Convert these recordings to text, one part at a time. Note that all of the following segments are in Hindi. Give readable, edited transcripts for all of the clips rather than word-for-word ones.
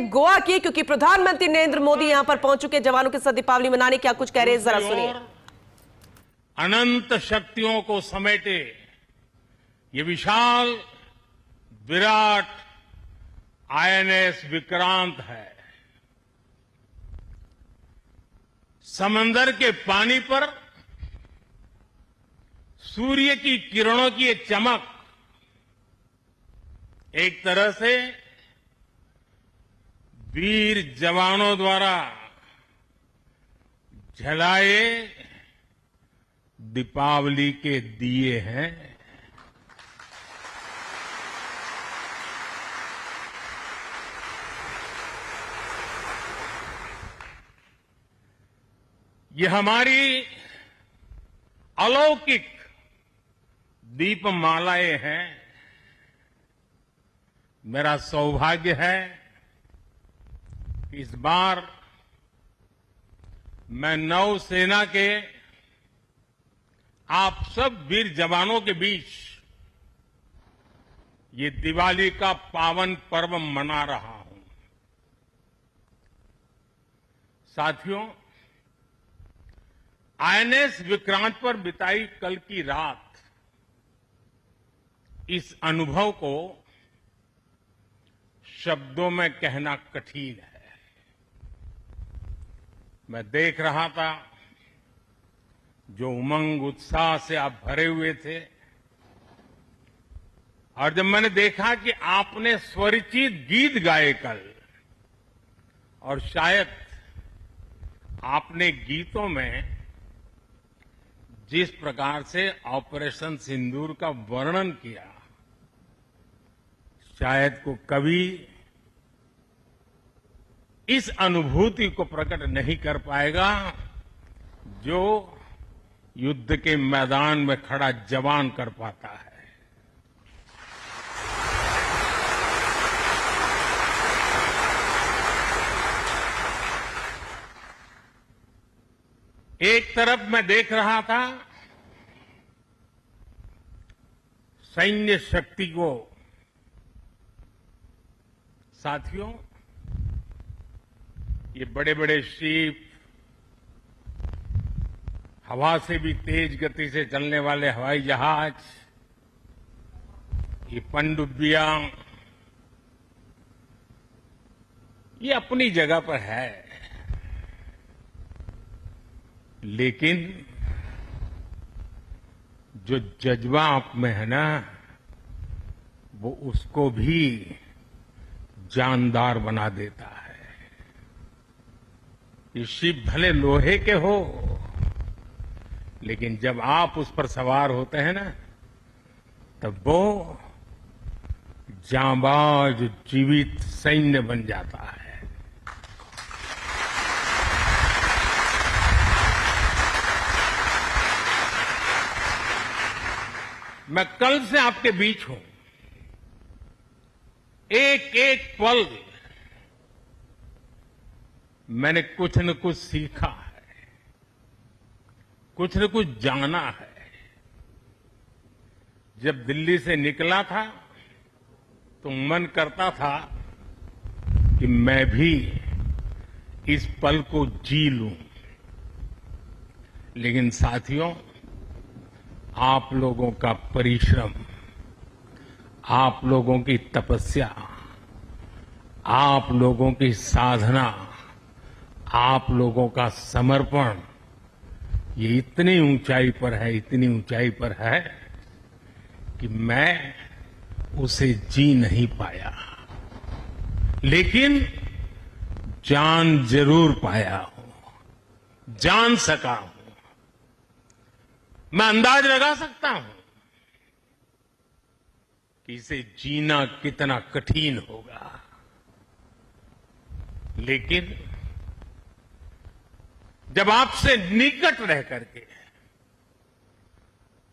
गोवा की, क्योंकि प्रधानमंत्री नरेंद्र मोदी यहां पर पहुंच चुके जवानों के साथ दीपावली मनाने। क्या कुछ कह रहे हैं, जरा सुनिए। अनंत शक्तियों को समेटे ये विशाल विराट आईएनएस विक्रांत है। समंदर के पानी पर सूर्य की किरणों की ये चमक एक तरह से वीर जवानों द्वारा जलाए दीपावली के दिए हैं। ये हमारी अलौकिक दीपमालाएं हैं। मेरा सौभाग्य है कि इस बार मैं नौसेना के आप सब वीर जवानों के बीच ये दिवाली का पावन पर्व मना रहा हूं। साथियों, आईएनएस विक्रांत पर बिताई कल की रात इस अनुभव को शब्दों में कहना कठिन है। मैं देख रहा था जो उमंग उत्साह से आप भरे हुए थे, और जब मैंने देखा कि आपने स्वरचित गीत गाए कल, और शायद आपने गीतों में जिस प्रकार से ऑपरेशन सिंदूर का वर्णन किया, शायद को कभी इस अनुभूति को प्रकट नहीं कर पाएगा जो युद्ध के मैदान में खड़ा जवान कर पाता है। एक तरफ मैं देख रहा था सैन्य शक्ति को। साथियों, ये बड़े बड़े शिप, हवा से भी तेज गति से चलने वाले हवाई जहाज, ये पनडुब्बियां, ये अपनी जगह पर है, लेकिन जो जज्बा आप में है ना, वो उसको भी जानदार बना देता है। ये शिप भले लोहे के हो, लेकिन जब आप उस पर सवार होते हैं ना, तब वो जांबाज जीवित सैन्य बन जाता है। मैं कल से आपके बीच हूं। एक एक पल मैंने कुछ न कुछ सीखा है, कुछ न कुछ जाना है। जब दिल्ली से निकला था तो मन करता था कि मैं भी इस पल को जी लूं, लेकिन साथियों, आप लोगों का परिश्रम, आप लोगों की तपस्या, आप लोगों की साधना, आप लोगों का समर्पण, ये इतनी ऊंचाई पर है, इतनी ऊंचाई पर है कि मैं उसे जी नहीं पाया, लेकिन जान जरूर पाया हूं, जान सका हूं। मैं अंदाज लगा सकता हूं कि इसे जीना कितना कठिन होगा, लेकिन जब आपसे निकट रह करके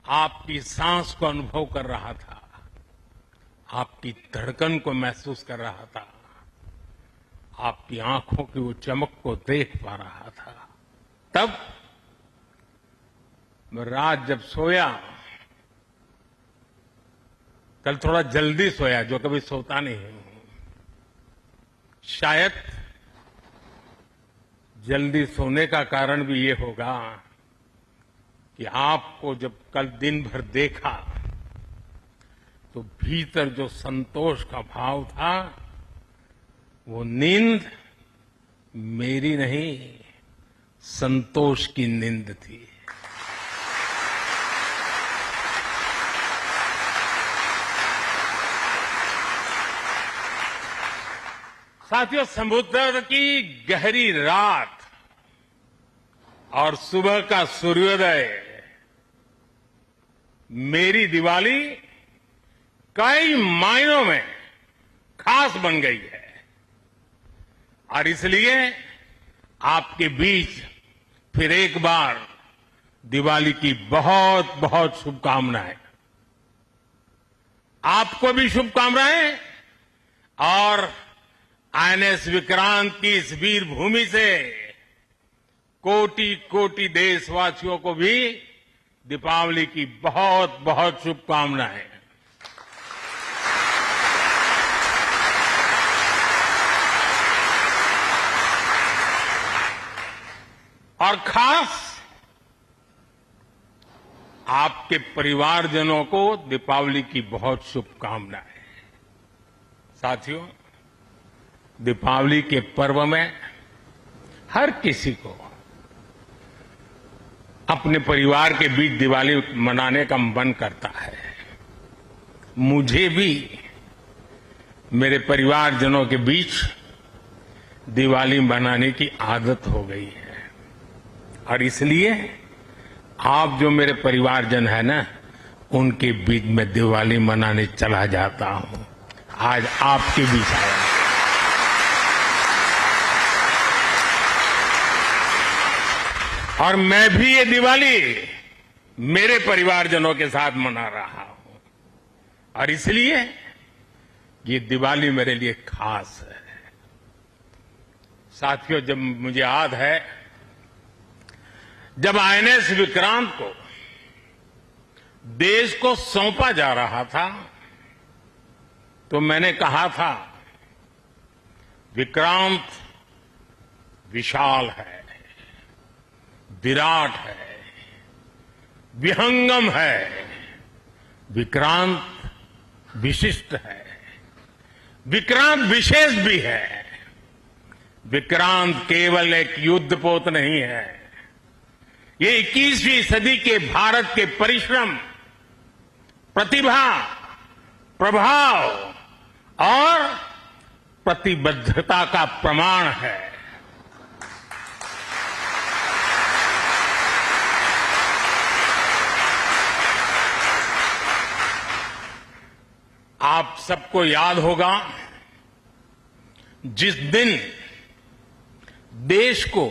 आपकी सांस को अनुभव कर रहा था, आपकी धड़कन को महसूस कर रहा था, आपकी आंखों की वो चमक को देख पा रहा था, तब मैं रात जब सोया, कल थोड़ा जल्दी सोया, जो कभी सोता नहीं हूं, शायद जल्दी सोने का कारण भी ये होगा कि आपको जब कल दिन भर देखा तो भीतर जो संतोष का भाव था वो नींद मेरी नहीं, संतोष की नींद थी। साथियों, समुद्र की गहरी रात और सुबह का सूर्योदय मेरी दिवाली कई मायनों में खास बन गई है और इसलिए आपके बीच फिर एक बार दिवाली की बहुत बहुत शुभकामनाएं। आपको भी शुभकामनाएं और आईएनएस विक्रांत की इस वीर भूमि से कोटि कोटि देशवासियों को भी दीपावली की बहुत बहुत शुभकामनाएं। और खास आपके परिवारजनों को दीपावली की बहुत शुभकामनाएं। साथियों, दीपावली के पर्व में हर किसी को अपने परिवार के बीच दिवाली मनाने का मन करता है। मुझे भी मेरे परिवारजनों के बीच दिवाली मनाने की आदत हो गई है और इसलिए आप जो मेरे परिवारजन है ना, उनके बीच में दिवाली मनाने चला जाता हूं। आज आपके बीच आया। और मैं भी ये दिवाली मेरे परिवारजनों के साथ मना रहा हूं और इसलिए ये दिवाली मेरे लिए खास है। साथियों, जब मुझे याद है जब आईएनएस विक्रांत को देश को सौंपा जा रहा था तो मैंने कहा था विक्रांत विशाल है, विराट है, विहंगम है, विक्रांत विशिष्ट है, विक्रांत विशेष भी है। विक्रांत केवल एक युद्धपोत नहीं है, ये 21वीं सदी के भारत के परिश्रम, प्रतिभा, प्रभाव और प्रतिबद्धता का प्रमाण है। आप सबको याद होगा जिस दिन देश को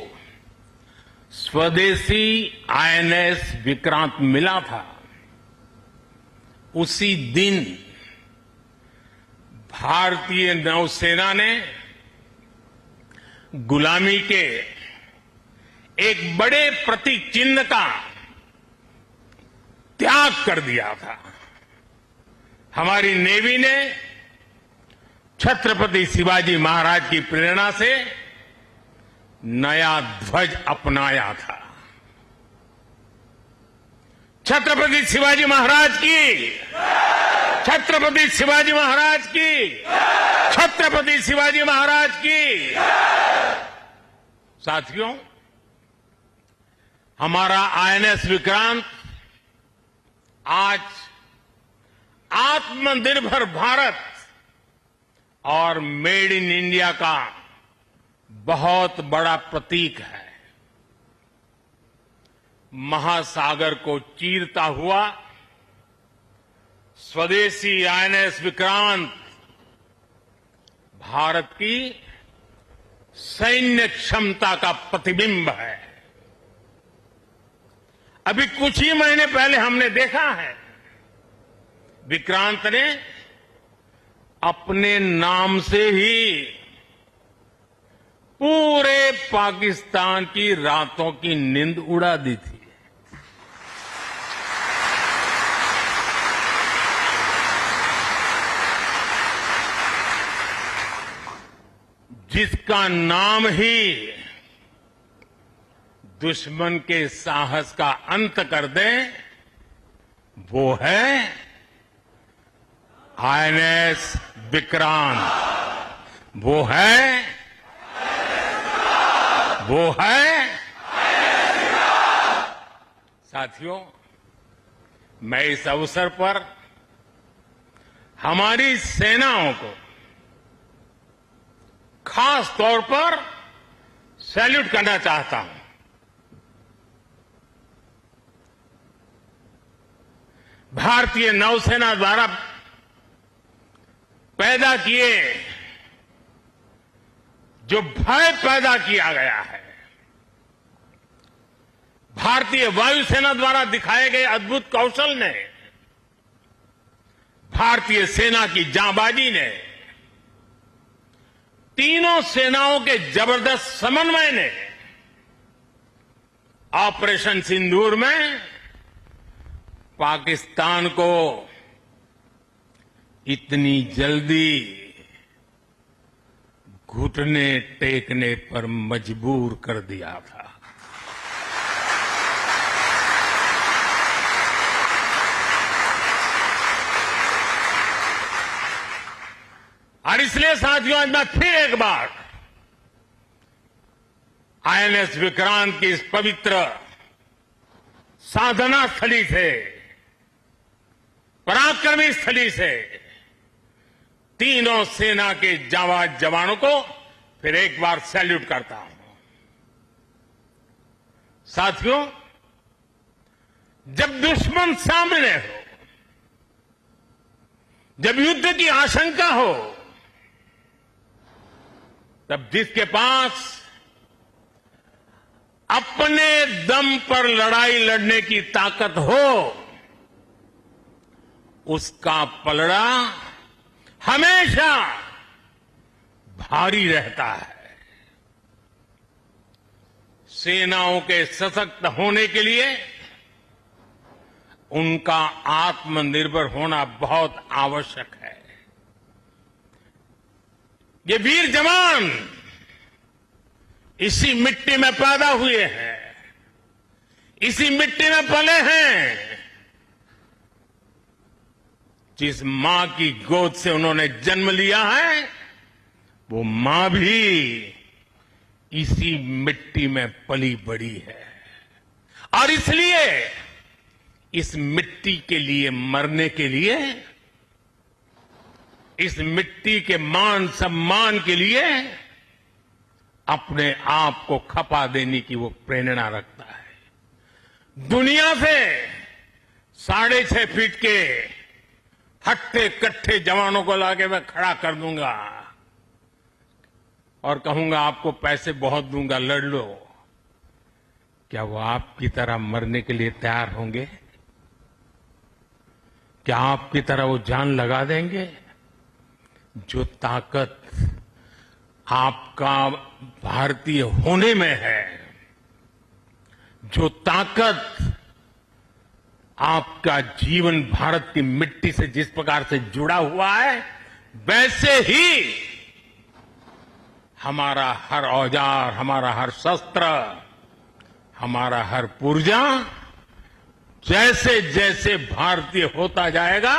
स्वदेशी आईएनएस विक्रांत मिला था, उसी दिन भारतीय नौसेना ने गुलामी के एक बड़े प्रतीक चिन्ह का त्याग कर दिया था। हमारी नेवी ने छत्रपति शिवाजी महाराज की प्रेरणा से नया ध्वज अपनाया था। छत्रपति शिवाजी महाराज की, छत्रपति शिवाजी महाराज की, छत्रपति शिवाजी महाराज की। साथियों, हमारा आईएनएस विक्रांत आज आत्मनिर्भर भारत और मेड इन इंडिया का बहुत बड़ा प्रतीक है। महासागर को चीरता हुआ स्वदेशी आईएनएस विक्रांत भारत की सैन्य क्षमता का प्रतिबिंब है। अभी कुछ ही महीने पहले हमने देखा है विक्रांत ने अपने नाम से ही पूरे पाकिस्तान की रातों की नींद उड़ा दी थी। जिसका नाम ही दुश्मन के साहस का अंत कर दे, वो है आईएनएस विक्रांत। वो है साथियों, मैं इस अवसर पर हमारी सेनाओं को खास तौर पर सैल्यूट करना चाहता हूं। भारतीय नौसेना द्वारा पैदा किए जो भय पैदा किया गया है, भारतीय वायुसेना द्वारा दिखाए गए अद्भुत कौशल ने, भारतीय सेना की जांबाजी ने, तीनों सेनाओं के जबरदस्त समन्वय ने ऑपरेशन सिंदूर में पाकिस्तान को इतनी जल्दी घुटने टेकने पर मजबूर कर दिया था। और इसलिए साथियों, आज मैं फिर एक बार आईएनएस विक्रांत की इस पवित्र साधना स्थली से, पराक्रमी स्थली से तीनों सेना के जांबाज जवानों को फिर एक बार सैल्यूट करता हूं। साथियों, जब दुश्मन सामने हो, जब युद्ध की आशंका हो, तब जिसके पास अपने दम पर लड़ाई लड़ने की ताकत हो, उसका पलड़ा हमेशा भारी रहता है। सेनाओं के सशक्त होने के लिए उनका आत्मनिर्भर होना बहुत आवश्यक है। ये वीर जवान इसी मिट्टी में पैदा हुए हैं, इसी मिट्टी में पले हैं। जिस मां की गोद से उन्होंने जन्म लिया है, वो मां भी इसी मिट्टी में पली बड़ी है। और इसलिए इस मिट्टी के लिए मरने के लिए, इस मिट्टी के मान सम्मान के लिए अपने आप को खपा देने की वो प्रेरणा रखता है। दुनिया से 6.5 फीट के हट्टे कट्टे जवानों को लाके मैं खड़ा कर दूंगा और कहूंगा आपको पैसे बहुत दूंगा, लड़ लो। क्या वो आपकी तरह मरने के लिए तैयार होंगे? क्या आपकी तरह वो जान लगा देंगे? जो ताकत आपका भारतीय होने में है, जो ताकत आपका जीवन भारत की मिट्टी से जिस प्रकार से जुड़ा हुआ है, वैसे ही हमारा हर औजार, हमारा हर शस्त्र, हमारा हर पुर्जा जैसे जैसे भारतीय होता जाएगा,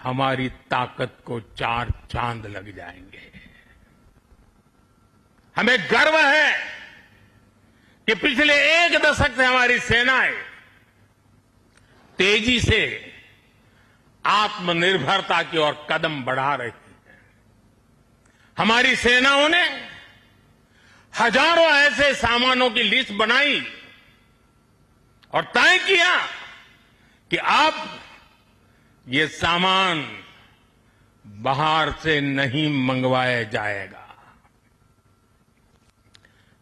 हमारी ताकत को 4 चांद लग जाएंगे। हमें गर्व है कि पिछले 1 दशक से हमारी सेनाएं तेजी से आत्मनिर्भरता की ओर कदम बढ़ा रही है। हमारी सेनाओं ने हजारों ऐसे सामानों की लिस्ट बनाई और तय किया कि अब ये सामान बाहर से नहीं मंगवाया जाएगा।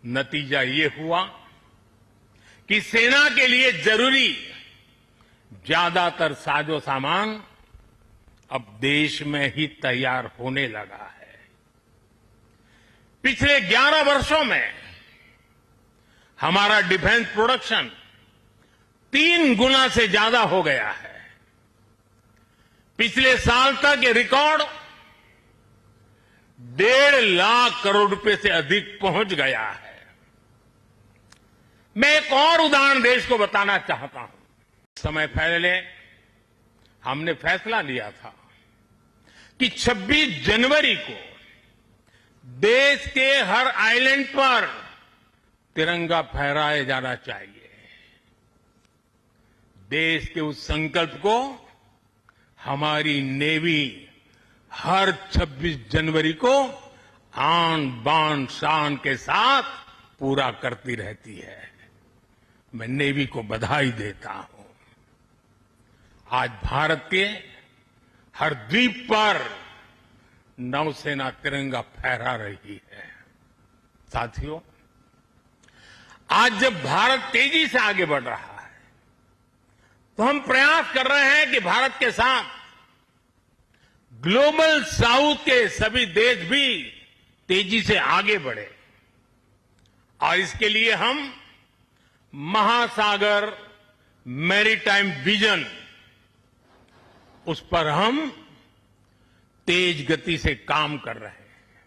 नतीजा ये हुआ कि सेना के लिए जरूरी ज्यादातर साजो सामान अब देश में ही तैयार होने लगा है। पिछले 11 वर्षों में हमारा डिफेंस प्रोडक्शन 3 गुना से ज्यादा हो गया है। पिछले साल तक ये रिकॉर्ड 1.5 लाख रुपए से अधिक पहुंच गया है। मैं एक और उदाहरण देश को बताना चाहता हूं। समय पहले हमने फैसला लिया था कि 26 जनवरी को देश के हर आइलैंड पर तिरंगा फहराया जाना चाहिए। देश के उस संकल्प को हमारी नेवी हर 26 जनवरी को आन बान शान के साथ पूरा करती रहती है। मैं नेवी को बधाई देता हूं। आज भारत के हर द्वीप पर नौसेना तिरंगा फहरा रही है। साथियों, आज जब भारत तेजी से आगे बढ़ रहा है तो हम प्रयास कर रहे हैं कि भारत के साथ ग्लोबल साउथ के सभी देश भी तेजी से आगे बढ़े और इसके लिए हम महासागर मैरीटाइम विजन उस पर हम तेज गति से काम कर रहे हैं।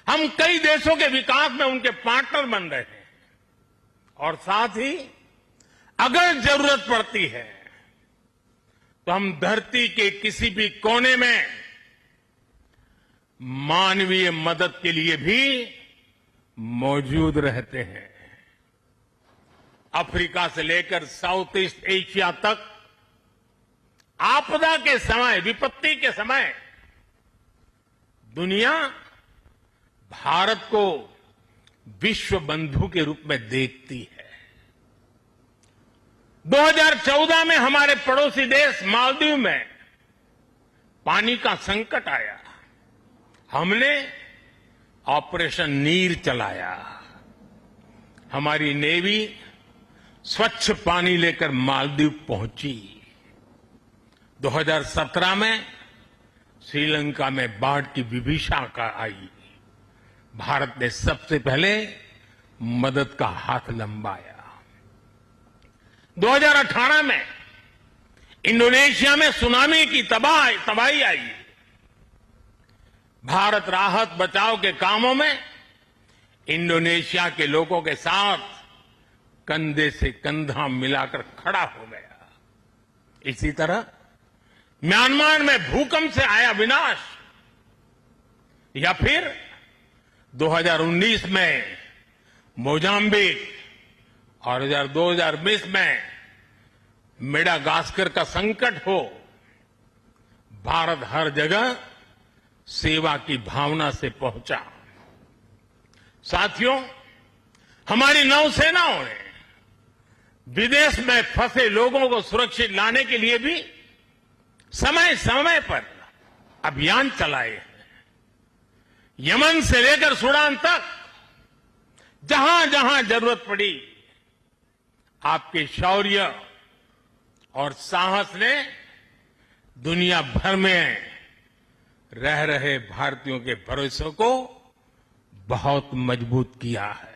हम कई देशों के विकास में उनके पार्टनर बन रहे हैं और साथ ही अगर जरूरत पड़ती है तो हम धरती के किसी भी कोने में मानवीय मदद के लिए भी मौजूद रहते हैं। अफ्रीका से लेकर साउथ ईस्ट एशिया तक आपदा के समय, विपत्ति के समय दुनिया भारत को विश्व बंधु के रूप में देखती है। 2014 में हमारे पड़ोसी देश मालदीव में पानी का संकट आया। हमने ऑपरेशन नीर चलाया। हमारी नेवी स्वच्छ पानी लेकर मालदीव पहुंची। 2017 में श्रीलंका में बाढ़ की विभीषिका आई। भारत ने सबसे पहले मदद का हाथ लंबाया। 2018 में इंडोनेशिया में सुनामी की तबाही आई। भारत राहत बचाव के कामों में इंडोनेशिया के लोगों के साथ कंधे से कंधा मिलाकर खड़ा हो गया। इसी तरह म्यांमार में भूकंप से आया विनाश, या फिर 2019 में मोजाम्बिक और 2020 में मेडागास्कर का संकट हो, भारत हर जगह सेवा की भावना से पहुंचा। साथियों, हमारी नौसेनाओं ने विदेश में फंसे लोगों को सुरक्षित लाने के लिए भी समय समय पर अभियान चलाए हैं। यमन से लेकर सूडान तक जहां जहां जरूरत पड़ी, आपके शौर्य और साहस ने दुनिया भर में रह रहे भारतीयों के भरोसे को बहुत मजबूत किया है।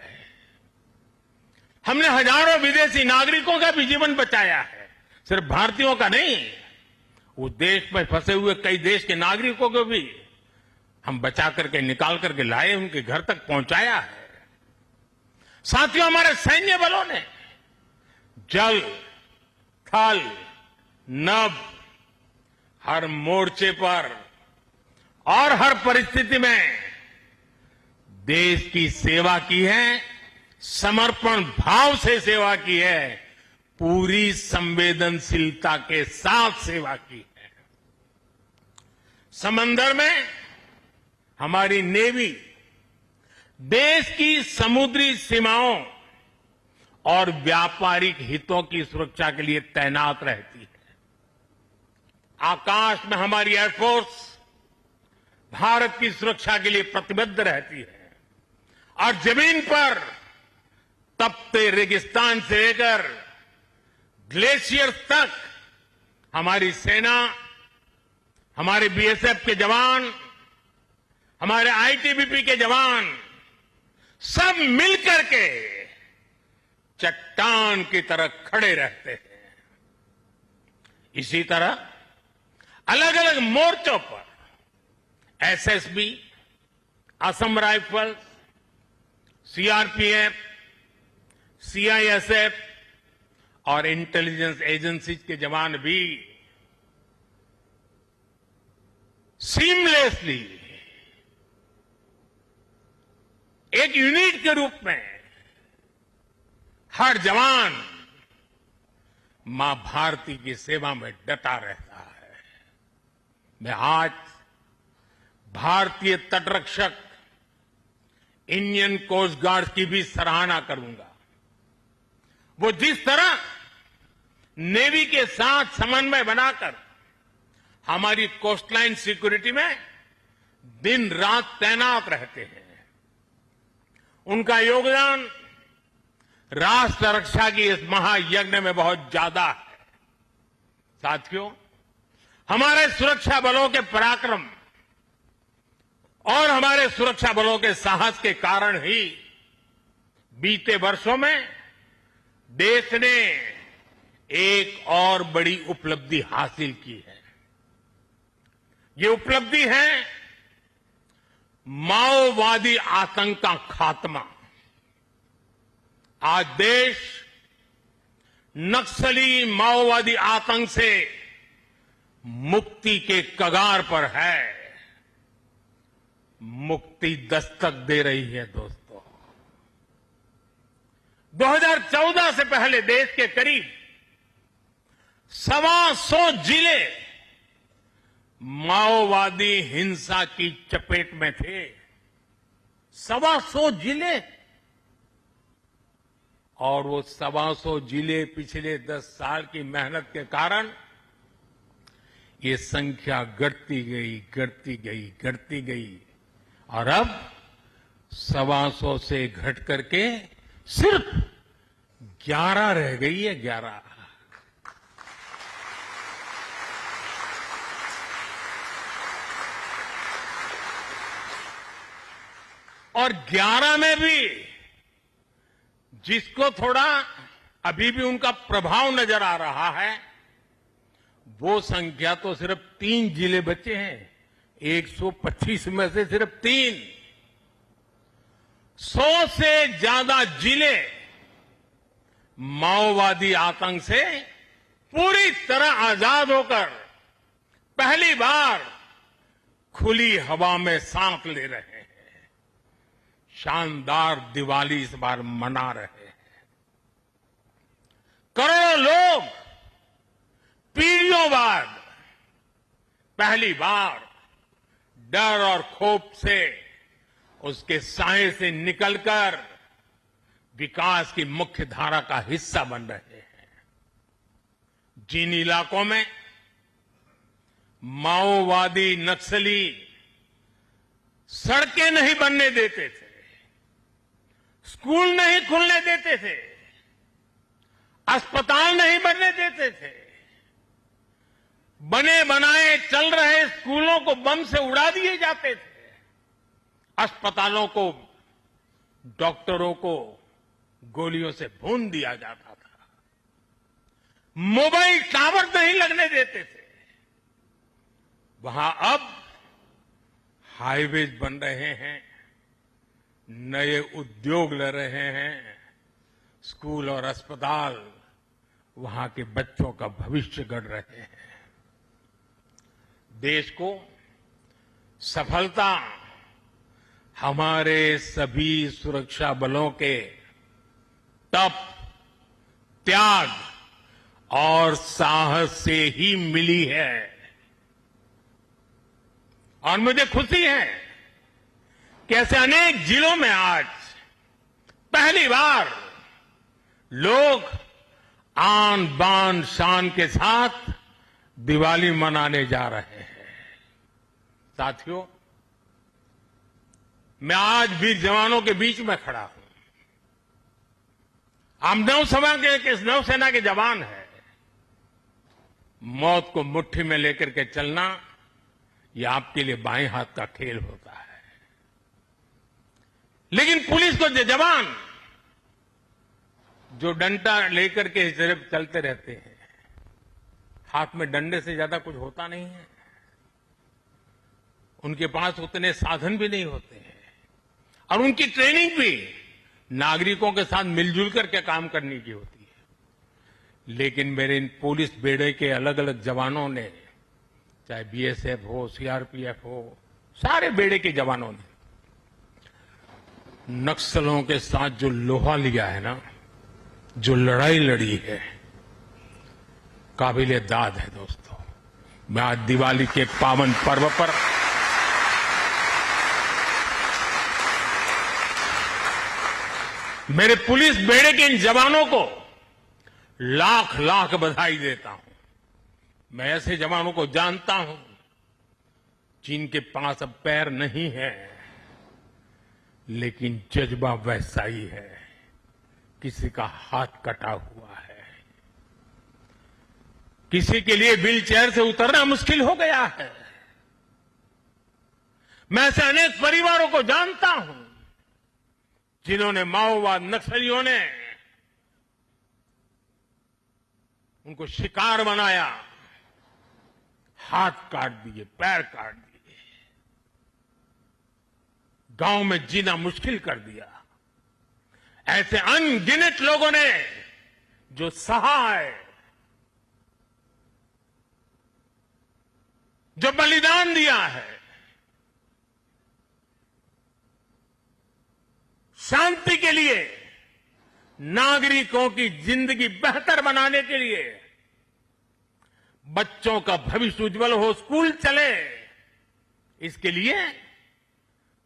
हमने हजारों विदेशी नागरिकों का भी जीवन बचाया है, सिर्फ भारतीयों का नहीं। उस देश में फंसे हुए कई देश के नागरिकों को भी हम बचा करके निकाल करके लाए, उनके घर तक पहुंचाया है। साथियों, हमारे सैन्य बलों ने जल, थल, नभ हर मोर्चे पर और हर परिस्थिति में देश की सेवा की है, समर्पण भाव से सेवा की है, पूरी संवेदनशीलता के साथ सेवा की है। समंदर में हमारी नेवी देश की समुद्री सीमाओं और व्यापारिक हितों की सुरक्षा के लिए तैनात रहती है। आकाश में हमारी एयरफोर्स भारत की सुरक्षा के लिए प्रतिबद्ध रहती है और जमीन पर तपते रेगिस्तान से लेकर ग्लेशियर तक हमारी सेना, हमारे बीएसएफ के जवान, हमारे आईटीबीपी के जवान सब मिलकर के चट्टान की तरह खड़े रहते हैं। इसी तरह अलग अलग मोर्चों पर SSB, Assam rifles, CRPF, CISF और इंटेलिजेंस एजेंसीज के जवान भी सीमलेसली एक यूनिट के रूप में हर जवान मां भारती की सेवा में डटा रहता है। मैं आज भारतीय तटरक्षक इंडियन कोस्ट गार्ड की भी सराहना करूंगा। वो जिस तरह नेवी के साथ समन्वय बनाकर हमारी कोस्टलाइन सिक्योरिटी में दिन रात तैनात रहते हैं, उनका योगदान राष्ट्र रक्षा की इस महायज्ञ में बहुत ज्यादा है। साथियों, हमारे सुरक्षा बलों के पराक्रम और हमारे सुरक्षा बलों के साहस के कारण ही बीते वर्षों में देश ने एक और बड़ी उपलब्धि हासिल की है। ये उपलब्धि है माओवादी आतंक का खात्मा। आज देश नक्सली माओवादी आतंक से मुक्ति के कगार पर है। मुक्ति दस्तक दे रही है दोस्तों। 2014 से पहले देश के करीब 125 जिले माओवादी हिंसा की चपेट में थे। 125 जिले, और वो 125 जिले पिछले 10 साल की मेहनत के कारण ये संख्या घटती गई और अब 125 से घट करके सिर्फ 11 रह गई है। 11। और 11 में भी जिसको थोड़ा अभी भी उनका प्रभाव नजर आ रहा है, वो संख्या तो सिर्फ 3 जिले बचे हैं। 125 में से सिर्फ 3। 100 से ज्यादा जिले माओवादी आतंक से पूरी तरह आजाद होकर पहली बार खुली हवा में सांस ले रहे हैं। शानदार दिवाली इस बार मना रहे हैं। करोड़ों लोग पीढ़ियों बाद पहली बार डर और खौफ से, उसके साए से निकलकर विकास की मुख्य धारा का हिस्सा बन रहे हैं। जिन इलाकों में माओवादी नक्सली सड़कें नहीं बनने देते थे, स्कूल नहीं खुलने देते थे, अस्पताल नहीं बनने देते थे, बने बनाए चल रहे स्कूलों को बम से उड़ा दिए जाते थे, अस्पतालों को, डॉक्टरों को गोलियों से भून दिया जाता था, मोबाइल टावर नहीं लगने देते थे, वहां अब हाईवेज बन रहे हैं, नए उद्योग ले रहे हैं, स्कूल और अस्पताल वहां के बच्चों का भविष्य गढ़ रहे हैं। देश को सफलता हमारे सभी सुरक्षा बलों के तप, त्याग और साहस से ही मिली है। और मुझे खुशी है कि ऐसे अनेक जिलों में आज पहली बार लोग आन बान शान के साथ दिवाली मनाने जा रहे हैं। साथियों, मैं आज वीर जवानों के बीच में खड़ा हूं। हम नौसेना के जवान हैं। मौत को मुट्ठी में लेकर के चलना, यह आपके लिए बाएं हाथ का खेल होता है। लेकिन पुलिस को जवान जो डंडा लेकर के सिर्फ चलते रहते हैं, हाथ में डंडे से ज्यादा कुछ होता नहीं है, उनके पास उतने साधन भी नहीं होते हैं, और उनकी ट्रेनिंग भी नागरिकों के साथ मिलजुल करके काम करने की होती है। लेकिन मेरे इन पुलिस बेड़े के अलग अलग जवानों ने, चाहे बीएसएफ हो, सीआरपीएफ हो, सारे बेड़े के जवानों ने नक्सलों के साथ जो लोहा लिया है ना, जो लड़ाई लड़ी है, काबिले दाद है दोस्तों। मैं आज दिवाली के पावन पर्व पर मेरे पुलिस बेड़े के इन जवानों को लाख लाख बधाई देता हूं। मैं ऐसे जवानों को जानता हूं जिनके पास अब पैर नहीं है, लेकिन जज्बा वैसा ही है। किसी का हाथ कटा हुआ है, किसी के लिए व्हील चेयर से उतरना मुश्किल हो गया है। मैं ऐसे अनेक परिवारों को जानता हूं जिन्होंने माओवाद नक्सलियों ने उनको शिकार बनाया, हाथ काट दिए, पैर काट दिए, गांव में जीना मुश्किल कर दिया। ऐसे अनगिनत लोगों ने जो सहा है, जो बलिदान दिया है, शांति के लिए, नागरिकों की जिंदगी बेहतर बनाने के लिए, बच्चों का भविष्य उज्जवल हो, स्कूल चले, इसके लिए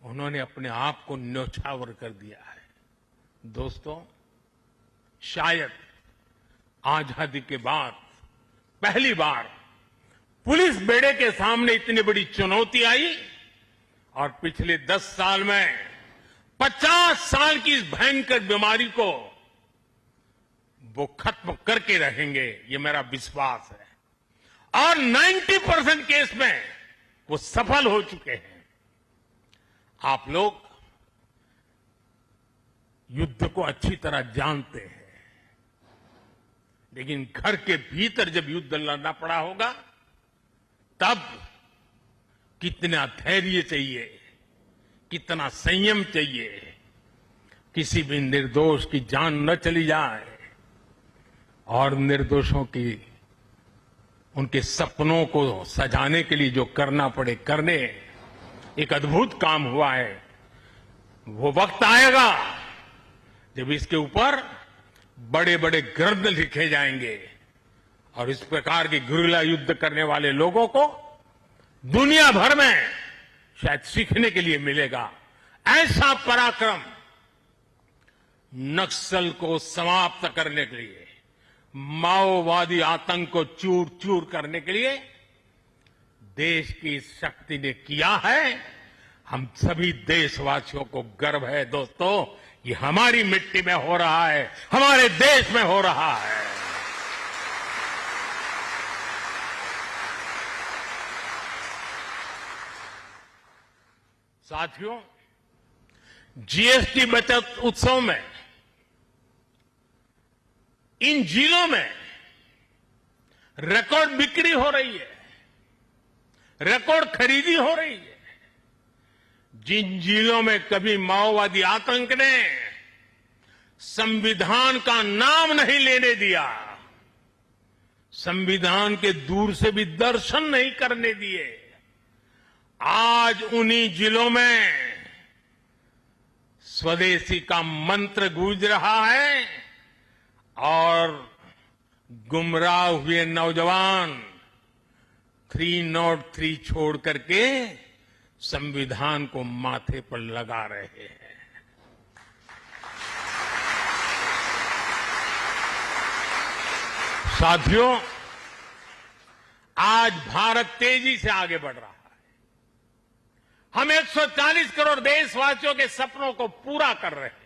उन्होंने अपने आप को न्यौछावर कर दिया है। दोस्तों, शायद आजादी के बाद पहली बार पुलिस बेड़े के सामने इतनी बड़ी चुनौती आई, और पिछले 10 साल में 50 साल की इस भयंकर बीमारी को वो खत्म करके रहेंगे, ये मेरा विश्वास है। और 90% केस में वो सफल हो चुके हैं। आप लोग युद्ध को अच्छी तरह जानते हैं, लेकिन घर के भीतर जब युद्ध लड़ना पड़ा होगा, तब कितना धैर्य चाहिए, कितना संयम चाहिए, किसी भी निर्दोष की जान न चली जाए और निर्दोषों की उनके सपनों को सजाने के लिए जो करना पड़े करने। एक अद्भुत काम हुआ है। वो वक्त आएगा जब इसके ऊपर बड़े बड़े ग्रंथ लिखे जाएंगे और इस प्रकार के गुरिल्ला युद्ध करने वाले लोगों को दुनिया भर में शायद सीखने के लिए मिलेगा। ऐसा पराक्रम नक्सल को समाप्त करने के लिए, माओवादी आतंक को चूर चूर करने के लिए देश की शक्ति ने किया है। हम सभी देशवासियों को गर्व है दोस्तों, ये हमारी मिट्टी में हो रहा है, हमारे देश में हो रहा है। साथियों, जीएसटी बचत उत्सव में इन जिलों में रिकॉर्ड बिक्री हो रही है, रिकॉर्ड खरीदी हो रही है। जिन जिलों में कभी माओवादी आतंक ने संविधान का नाम नहीं लेने दिया, संविधान के दूर से भी दर्शन नहीं करने दिए, आज उन्हीं जिलों में स्वदेशी का मंत्र गूंज रहा है और गुमराह हुए नौजवान 303 छोड़ करके संविधान को माथे पर लगा रहे हैं। साथियों, आज भारत तेजी से आगे बढ़ रहा है। हम 140 करोड़ देशवासियों के सपनों को पूरा कर रहे हैं।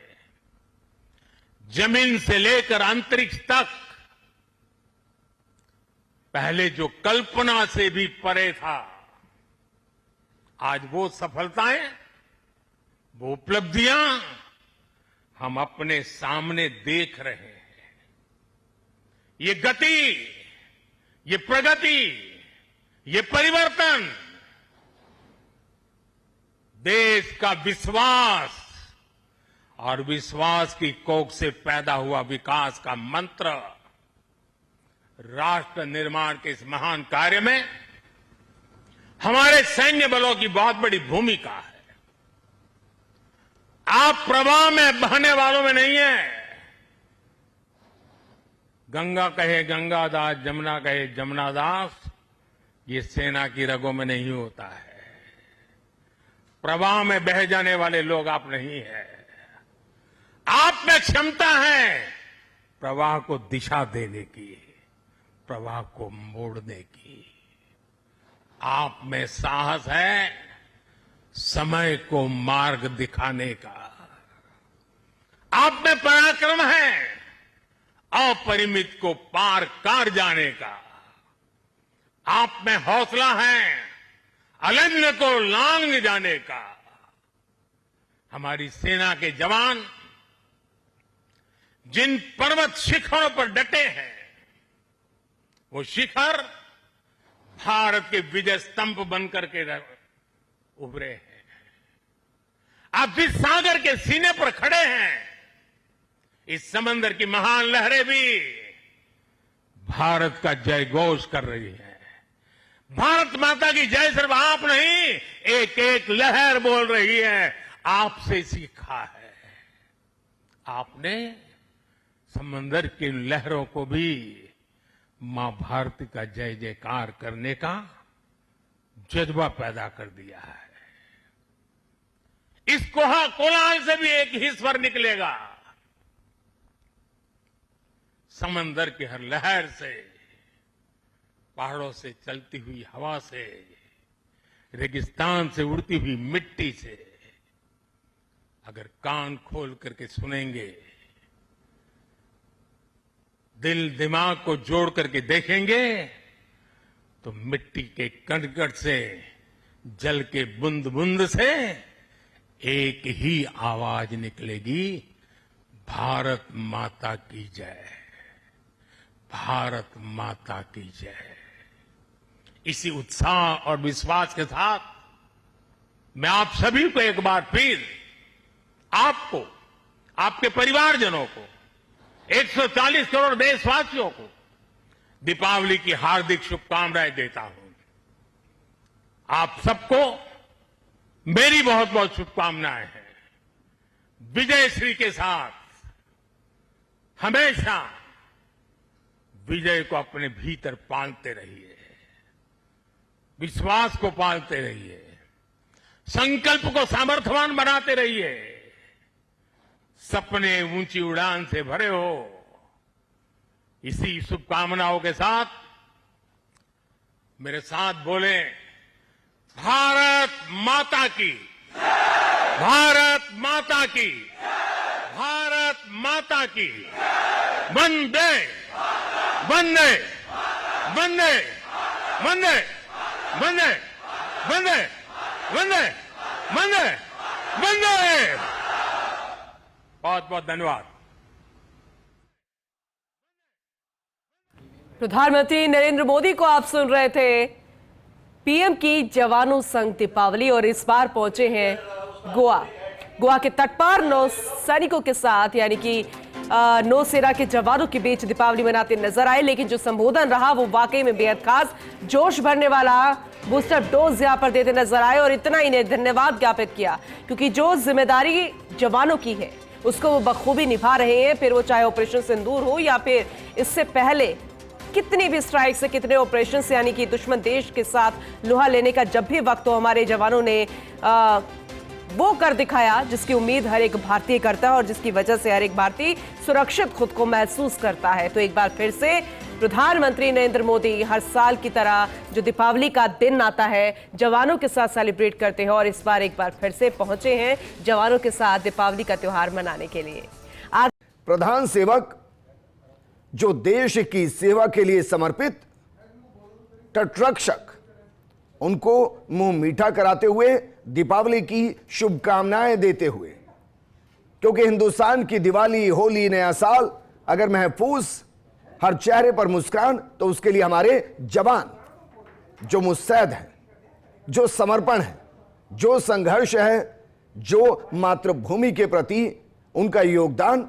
जमीन से लेकर अंतरिक्ष तक, पहले जो कल्पना से भी परे था, आज वो सफलताएं, वो उपलब्धियां हम अपने सामने देख रहे हैं। ये गति, ये प्रगति, ये परिवर्तन देश का विश्वास और विश्वास की कोख से पैदा हुआ विकास का मंत्र राष्ट्र निर्माण के इस महान कार्य में हमारे सैन्य बलों की बहुत बड़ी भूमिका है। आप प्रवाह में बहने वालों में नहीं है। गंगा कहे गंगादास, जमुना कहे जमुनादास, ये सेना की रगों में नहीं होता है। प्रवाह में बह जाने वाले लोग आप नहीं है। आप में क्षमता है प्रवाह को दिशा देने की, प्रवाह को मोड़ने की। आप में साहस है समय को मार्ग दिखाने का। आप में पराक्रम है अपरिमित को पार कर जाने का। आप में हौसला है अनन्य को लांघ जाने का। हमारी सेना के जवान जिन पर्वत शिखरों पर डटे हैं, वो शिखर भारत के विजय स्तंभ बनकर के उभरे हैं। आप जिस सागर के सीने पर खड़े हैं, इस समंदर की महान लहरें भी भारत का जय घोष कर रही है। भारत माता की जय सिर्फ आप नहीं, एक एक लहर बोल रही है। आपसे सीखा है। आपने समंदर की लहरों को भी मां भारती का जय जयकार करने का जज्बा पैदा कर दिया है। इस कोलाहल से भी एक ही स्वर निकलेगा। समंदर की हर लहर से, पहाड़ों से चलती हुई हवा से, रेगिस्तान से उड़ती हुई मिट्टी से अगर कान खोल करके सुनेंगे, दिल दिमाग को जोड़ करके देखेंगे, तो मिट्टी के कण-कण से, जल के बूंद बूंद से एक ही आवाज निकलेगी, भारत माता की जय, भारत माता की जय। इसी उत्साह और विश्वास के साथ मैं आप सभी को एक बार फिर, आपको, आपके परिवारजनों को, 140 करोड़ देशवासियों को दीपावली की हार्दिक शुभकामनाएं देता हूं। आप सबको मेरी बहुत बहुत शुभकामनाएं हैं। विजयश्री के साथ हमेशा विजय को अपने भीतर पालते रहिए, विश्वास को पालते रहिए, संकल्प को सामर्थ्यवान बनाते रहिए। सपने ऊंची उड़ान से भरे हो। इसी शुभकामनाओं के साथ मेरे साथ बोले, भारत माता की, भारत माता की, भारत माता की, वंदे वंदे वंदे वंदे वंदे वंदे वंदे वंदे वंदे। बहुत बहुत धन्यवाद। प्रधानमंत्री नरेंद्र मोदी को आप सुन रहे थे। पीएम की जवानों संग दीपावली, और इस बार पहुंचे हैं गोवा के तट पर नौसैनिकों के साथ, यानी कि नौसेना के जवानों के बीच दीपावली मनाते नजर आए। लेकिन जो संबोधन रहा वो वाकई में बेहद खास, जोश भरने वाला, बूस्टर डोज यहां पर देते नजर आए। और इतना ही इन्हें धन्यवाद ज्ञापित किया, क्योंकि जो जिम्मेदारी जवानों की है उसको वो बखूबी निभा रहे हैं। फिर वो चाहे ऑपरेशन सिंदूर हो या फिर इससे पहले कितनी भी स्ट्राइक से, कितने ऑपरेशन से, यानी कि दुश्मन देश के साथ लोहा लेने का जब भी वक्त हो, हमारे जवानों ने वो कर दिखाया जिसकी उम्मीद हर एक भारतीय करता है और जिसकी वजह से हर एक भारतीय सुरक्षित खुद को महसूस करता है। तो एक बार फिर से प्रधानमंत्री नरेंद्र मोदी हर साल की तरह जो दीपावली का दिन आता है जवानों के साथ सेलिब्रेट करते हैं, और इस बार एक बार फिर से पहुंचे हैं जवानों के साथ दीपावली का त्योहार मनाने के लिए। आज प्रधान सेवक जो देश की सेवा के लिए समर्पित तटरक्षक, उनको मुंह मीठा कराते हुए दीपावली की शुभकामनाएं देते हुए, क्योंकि हिंदुस्तान की दिवाली, होली, नया साल अगर महफूज, हर चेहरे पर मुस्कान, तो उसके लिए हमारे जवान जो मुस्तैद हैं, जो समर्पण है, जो संघर्ष है, जो मातृभूमि के प्रति उनका योगदान,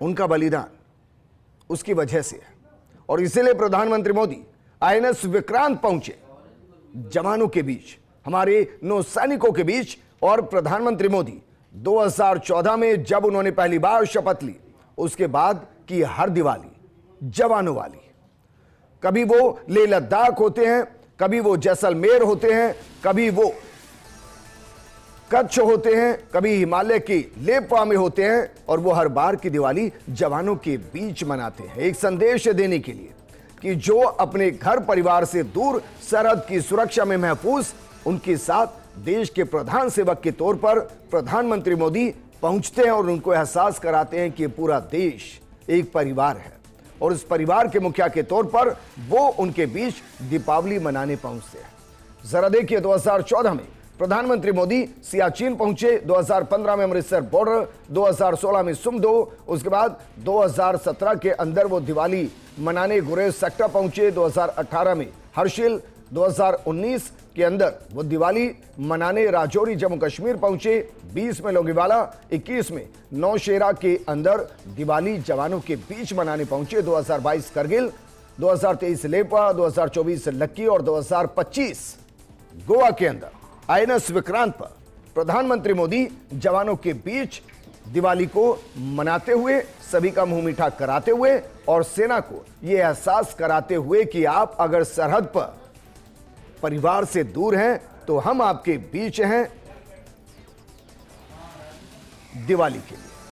उनका बलिदान उसकी वजह से है। और इसीलिए प्रधानमंत्री मोदी आईएनएस विक्रांत पहुंचे जवानों के बीच, हमारे नौसैनिकों के बीच। और प्रधानमंत्री मोदी 2014 में जब उन्होंने पहली बार शपथ ली, उसके बाद की हर दिवाली जवानों वाली। कभी वो लेह लद्दाख होते हैं, कभी वो जैसलमेर होते हैं, कभी वो कच्छ होते हैं, कभी हिमालय की लेपा में होते हैं, और वो हर बार की दिवाली जवानों के बीच मनाते हैं, एक संदेश देने के लिए कि जो अपने घर परिवार से दूर सरहद की सुरक्षा में महफूज, उनके साथ देश के प्रधान सेवक के तौर पर प्रधानमंत्री मोदी पहुंचते हैं और उनको एहसास कराते हैं कि पूरा देश एक परिवार है। और इस परिवार के मुखिया के तौर पर वो उनके बीच दीपावली मनाने पहुंचते हैं। जरा देखिए, 2014 में प्रधानमंत्री मोदी सियाचिन पहुंचे, 2015 में अमृतसर बॉर्डर, 2016 में सुमदो, उसके बाद 2017 के अंदर वो दिवाली मनाने गुरेज सेक्टर पहुंचे, 2018 में हर्षिल, 2019 के अंदर वो दिवाली मनाने राजौरी जम्मू कश्मीर पहुंचे, 20 में लोंगेवाला, 21 में नौशेरा के अंदर दिवाली जवानों के बीच मनाने पहुंचे, 2022 करगिल, 2023 लेपा, 2024 लक्की और 2025 गोवा के अंदर आईएनएस विक्रांत पर प्रधानमंत्री मोदी जवानों के बीच दिवाली को मनाते हुए, सभी का मुंह मीठा कराते हुए और सेना को यह एहसास कराते हुए कि आप अगर सरहद पर परिवार से दूर हैं तो हम आपके बीच हैं दिवाली के लिए।